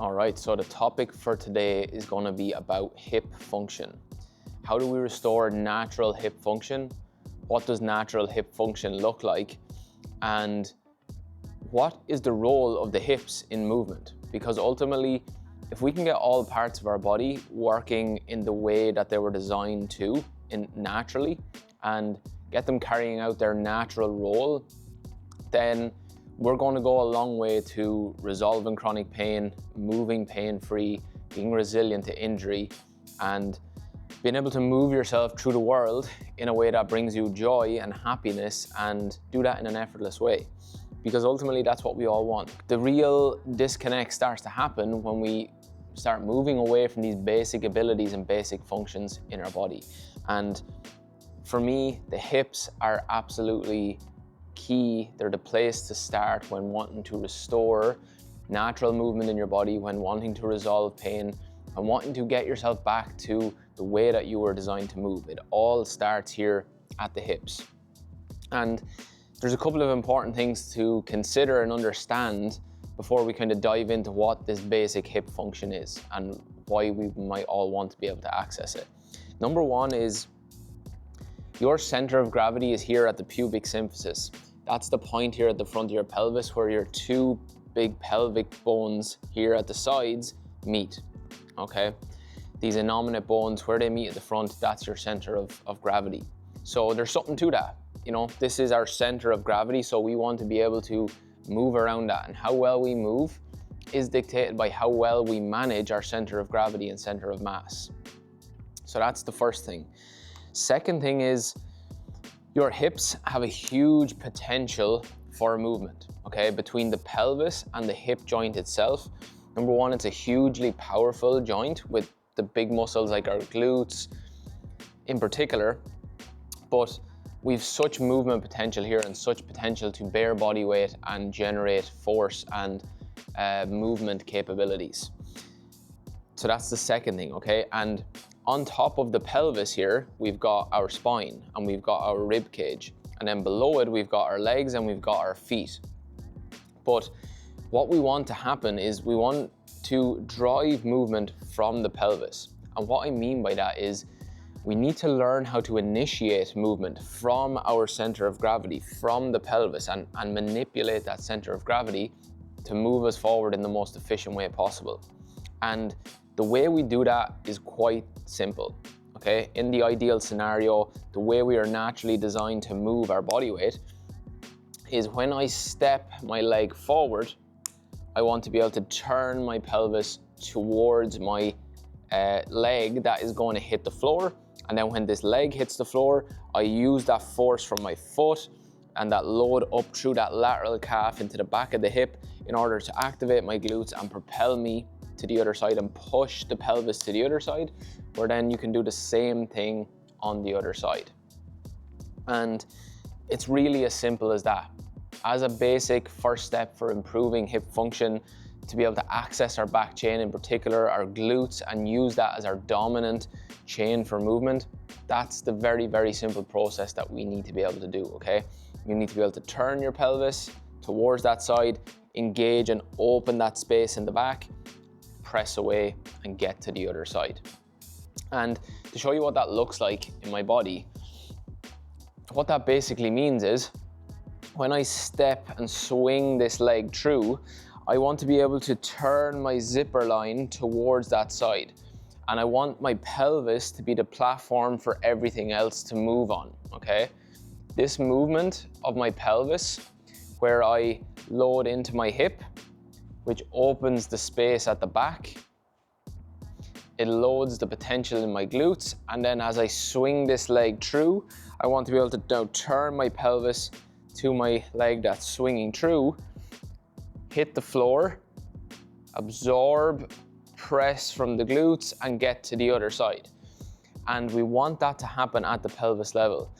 All right, so the topic for today is going to be about hip function. How do we restore natural hip function? What does natural hip function look like? And what is the role of the hips in movement? Because ultimately, if we can get all parts of our body working in the way that they were designed to, naturally, and get them carrying out their natural role, then we're going to go a long way to resolving chronic pain, moving pain-free, being resilient to injury, and being able to move yourself through the world in a way that brings you joy and happiness, and do that in an effortless way. Because ultimately that's what we all want. The real disconnect starts to happen when we start moving away from these basic abilities and basic functions in our body. And for me, the hips are absolutely key. They're the place to start when wanting to restore natural movement in your body, when wanting to resolve pain, and wanting to get yourself back to the way that you were designed to move. It all starts here at the hips. And there's a couple of important things to consider and understand before we kind of dive into what this basic hip function is and why we might all want to be able to access it. Number one is your center of gravity is here at the pubic symphysis. That's the point here at the front of your pelvis where your two big pelvic bones here at the sides meet, okay? These innominate bones, where they meet at the front, that's your center of gravity. So there's something to that. You know, this is our center of gravity, so we want to be able to move around that. And how well we move is dictated by how well we manage our center of gravity and center of mass. So that's the first thing. Second thing is, your hips have a huge potential for movement, okay? Between the pelvis and the hip joint itself. Number one, it's a hugely powerful joint with the big muscles like our glutes in particular, but we've such movement potential here and such potential to bear body weight and generate force and movement capabilities. So that's the second thing, okay? And on top of the pelvis here, we've got our spine and we've got our rib cage. And then below it, we've got our legs and we've got our feet. But what we want to happen is we want to drive movement from the pelvis. And what I mean by that is we need to learn how to initiate movement from our center of gravity, from the pelvis, and manipulate that center of gravity to move us forward in the most efficient way possible. And the way we do that is quite simple, okay? In the ideal scenario, the way we are naturally designed to move our body weight is when I step my leg forward, I want to be able to turn my pelvis towards my leg that is going to hit the floor. And then when this leg hits the floor, I use that force from my foot and that load up through that lateral calf into the back of the hip in order to activate my glutes and propel me to the other side and push the pelvis to the other side, where then you can do the same thing on the other side. And it's really as simple as that. As a basic first step for improving hip function, to be able to access our back chain, in particular our glutes, and use that as our dominant chain for movement, that's the very, very simple process that we need to be able to do, okay? You need to be able to turn your pelvis towards that side, engage and open that space in the back, press away and get to the other side. And to show you what that looks like in my body, what that basically means is when I step and swing this leg through, I want to be able to turn my zipper line towards that side. And I want my pelvis to be the platform for everything else to move on, okay? This movement of my pelvis, where I load into my hip, which opens the space at the back, it loads the potential in my glutes, and then as I swing this leg through, I want to be able to now turn my pelvis to my leg that's swinging through, hit the floor, absorb, press from the glutes, and get to the other side. And we want that to happen at the pelvis level.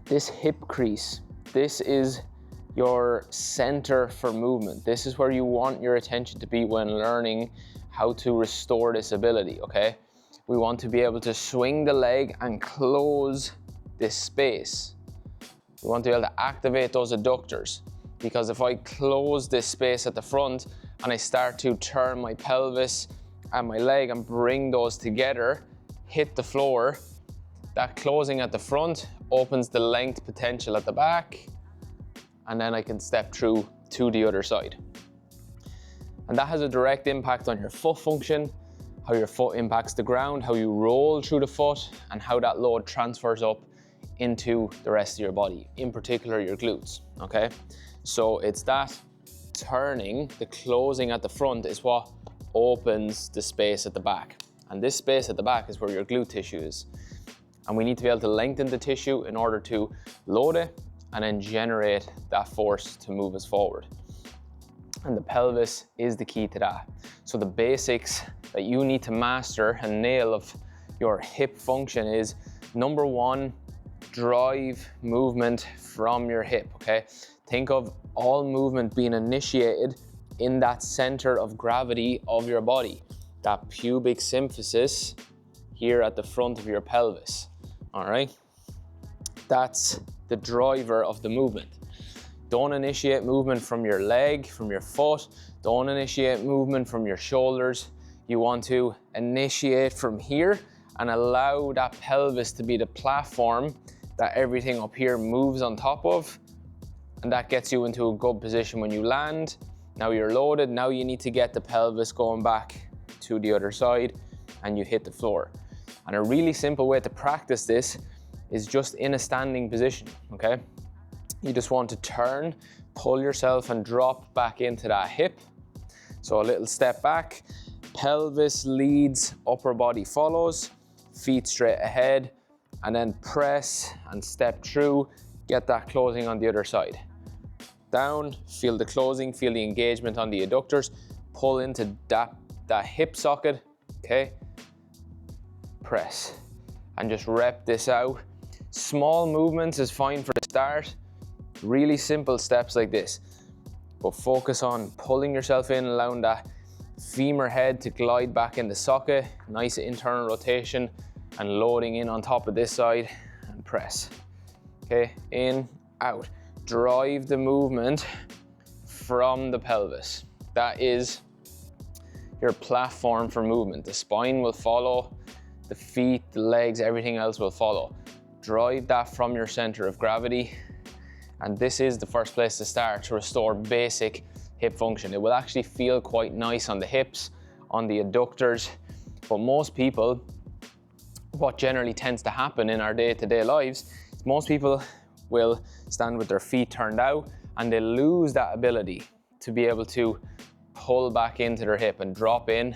This hip crease, this is your center for movement. This is where you want your attention to be when learning how to restore this ability, okay? We want to be able to swing the leg and close this space. We want to be able to activate those adductors, because if I close this space at the front, and I start to turn my pelvis and my leg and bring those together, hit the floor, that closing at the front opens the length potential at the back, and then I can step through to the other side. And that has a direct impact on your foot function, how your foot impacts the ground, how you roll through the foot, and how that load transfers up into the rest of your body, in particular your glutes, okay? So it's that turning, the closing at the front is what opens the space at the back. And this space at the back is where your glute tissue is. And we need to be able to lengthen the tissue in order to load it and then generate that force to move us forward. And the pelvis is the key to that. So the basics that you need to master and nail of your hip function is, number one, drive movement from your hip, okay? Think of all movement being initiated in that center of gravity of your body, that pubic symphysis here at the front of your pelvis, all right? That's the driver of the movement. Don't initiate movement from your leg, from your foot. Don't initiate movement from your shoulders. You want to initiate from here and allow that pelvis to be the platform that everything up here moves on top of. And that gets you into a good position when you land. Now you're loaded. Now you need to get the pelvis going back to the other side and you hit the floor. And a really simple way to practice this is just in a standing position, okay? You just want to turn, pull yourself and drop back into that hip. So a little step back, pelvis leads, upper body follows, feet straight ahead, and then press and step through, get that closing on the other side. Down, feel the closing, feel the engagement on the adductors, pull into that hip socket, okay? Press, and just rep this out. Small movements is fine for the start. Really simple steps like this, but focus on pulling yourself in, allowing that femur head to glide back in the socket, nice internal rotation, and loading in on top of this side and press. Okay, in, out. Drive the movement from the pelvis. That is your platform for movement. The spine will follow, the feet, the legs, everything else will follow. Drive that from your center of gravity. And this is the first place to start to restore basic hip function. It will actually feel quite nice on the hips, on the adductors, but most people, what generally tends to happen in our day-to-day lives is most people will stand with their feet turned out and they lose that ability to be able to pull back into their hip and drop in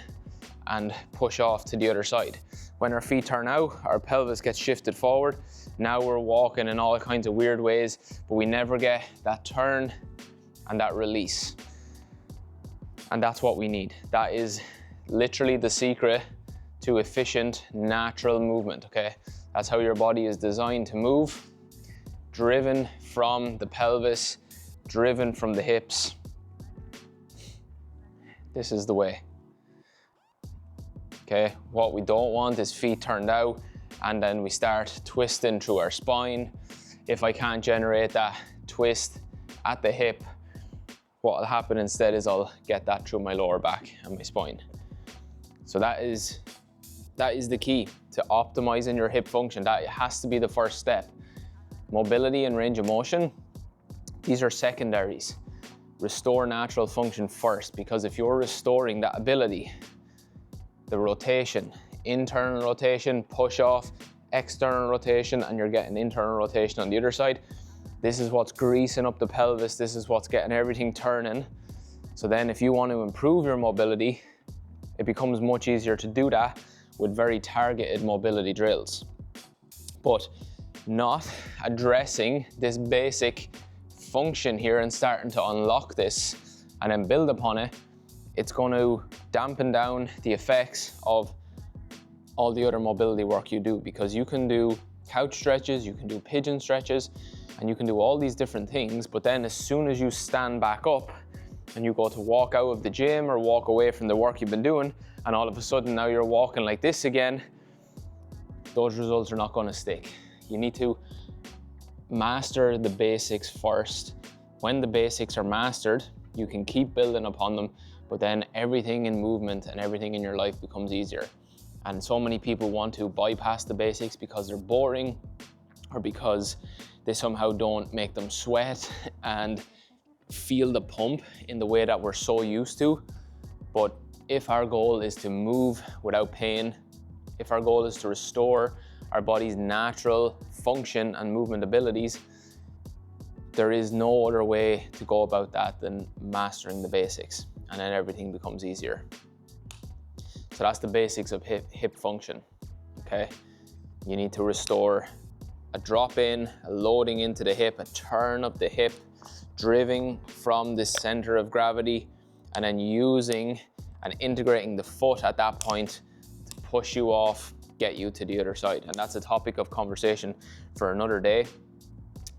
and push off to the other side. When our feet turn out, our pelvis gets shifted forward. Now we're walking in all kinds of weird ways, but we never get that turn and that release. And that's what we need. That is literally the secret to efficient, natural movement, okay? That's how your body is designed to move, driven from the pelvis, driven from the hips. This is the way. Okay, what we don't want is feet turned out and then we start twisting through our spine. If I can't generate that twist at the hip, what will happen instead is I'll get that through my lower back and my spine. So that is the key to optimizing your hip function. That has to be the first step. Mobility and range of motion, these are secondaries. Restore natural function first, because if you're restoring that ability, the rotation, internal rotation, push off, external rotation, and you're getting internal rotation on the other side. This is what's greasing up the pelvis. This is what's getting everything turning. So then if you want to improve your mobility, it becomes much easier to do that with very targeted mobility drills. But not addressing this basic function here and starting to unlock this and then build upon it, it's going to dampen down the effects of all the other mobility work you do, because you can do couch stretches, you can do pigeon stretches, and you can do all these different things, but then as soon as you stand back up and you go to walk out of the gym or walk away from the work you've been doing, and all of a sudden now you're walking like this again, those results are not going to stick. You need to master the basics first. When the basics are mastered, you can keep building upon them, but then everything in movement and everything in your life becomes easier. And so many people want to bypass the basics because they're boring, or because they somehow don't make them sweat and feel the pump in the way that we're so used to. But if our goal is to move without pain, if our goal is to restore our body's natural function and movement abilities, there is no other way to go about that than mastering the basics, and then everything becomes easier. So that's the basics of hip function, okay? You need to restore a drop in, a loading into the hip, a turn of the hip, driven from the center of gravity, and then using and integrating the foot at that point to push you off, get you to the other side. And that's a topic of conversation for another day,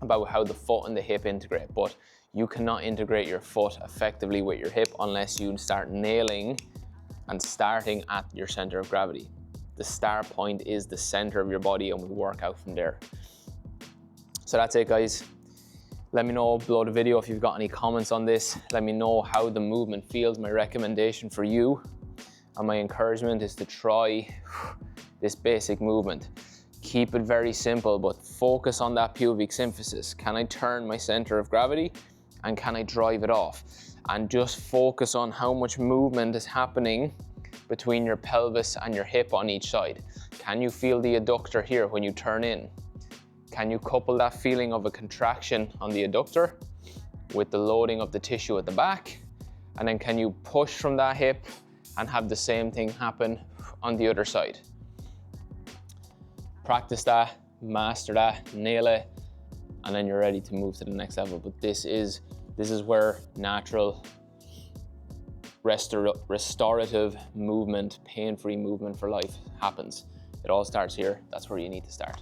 about how the foot and the hip integrate. But you cannot integrate your foot effectively with your hip unless you start nailing and starting at your center of gravity. The start point is the center of your body, and we work out from there. So that's it, guys. Let me know below the video if you've got any comments on this. Let me know how the movement feels. My recommendation for you and my encouragement is to try this basic movement. Keep it very simple, but focus on that pubic symphysis. Can I turn my center of gravity, and can I drive it off? And just focus on how much movement is happening between your pelvis and your hip on each side. Can you feel the adductor here when you turn in? Can you couple that feeling of a contraction on the adductor with the loading of the tissue at the back? And then can you push from that hip and have the same thing happen on the other side? Practice that, master that, nail it, and then you're ready to move to the next level. But this is where natural, restorative movement, pain-free movement for life happens. It all starts here. That's where you need to start.